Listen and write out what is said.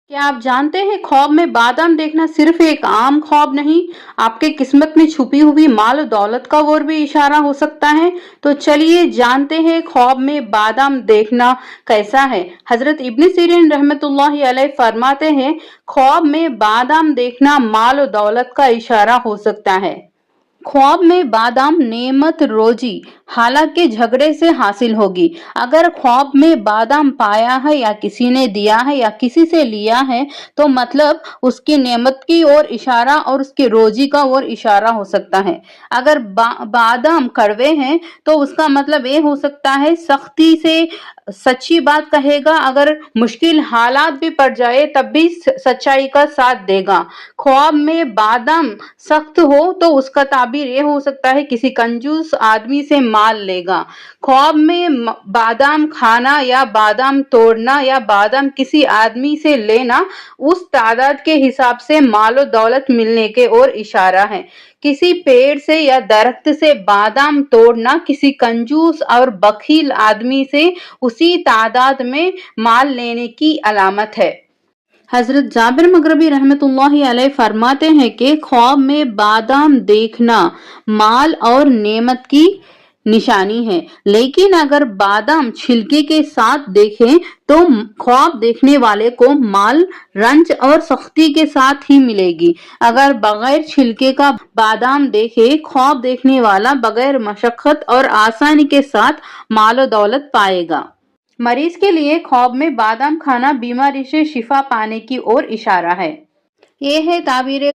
क्या आप जानते हैं ख्वाब में बादाम देखना सिर्फ एक आम ख्वाब नहीं, आपके किस्मत में छुपी हुई माल और दौलत का ओर भी इशारा हो सकता है। तो चलिए जानते हैं ख्वाब में बादाम देखना कैसा है। हजरत इब्न सीरीन रहमतुल्लाहि अलैह फरमाते हैं, ख्वाब में बादाम देखना माल और दौलत का इशारा हो सकता है। ख्वाब में बादाम नेमत रोजी हालांकि झगड़े से हासिल होगी। अगर ख्वाब में बादाम पाया है या किसी ने दिया है या किसी से लिया है तो मतलब उसकी नेमत की ओर इशारा और उसकी रोजी का ओर इशारा हो सकता है। अगर बादाम कड़वे हैं तो उसका मतलब ये हो सकता है सख्ती से सच्ची बात कहेगा, अगर मुश्किल हालात भी पड़ जाए तब भी सच्चाई का साथ देगा। ख्वाब में बादाम सख्त हो तो उसका ताबीर ये हो सकता है किसी कंजूस आदमी से माल लेगा। ख्वाब में बादाम खाना या बादाम तोड़ना या बादाम किसी आदमी से लेना उस तादाद के हिसाब से माल और दौलत मिलने के ओर इशारा है। किसी पेड़ से या दरख्त से बादाम तोड़ना किसी कंजूस और बखील आदमी से उसी तादाद में माल लेने की अलामत है। हजरत जाबिर मगरबी रहमतुल्लाहि अलैह फरमाते हैं कि ख्वाब में बादाम देखना माल और नेमत की निशानी है, लेकिन अगर बादाम छिलके के साथ देखें तो ख्वाब देखने वाले को माल रंज और सख्ती के साथ ही मिलेगी। अगर बगैर छिलके का बादाम देखे ख्वाब देखने वाला बगैर मशक्कत और आसानी के साथ माल और दौलत पाएगा। मरीज के लिए ख्वाब में बादाम खाना बीमारी से शिफा पाने की ओर इशारा है। ये है ताबीर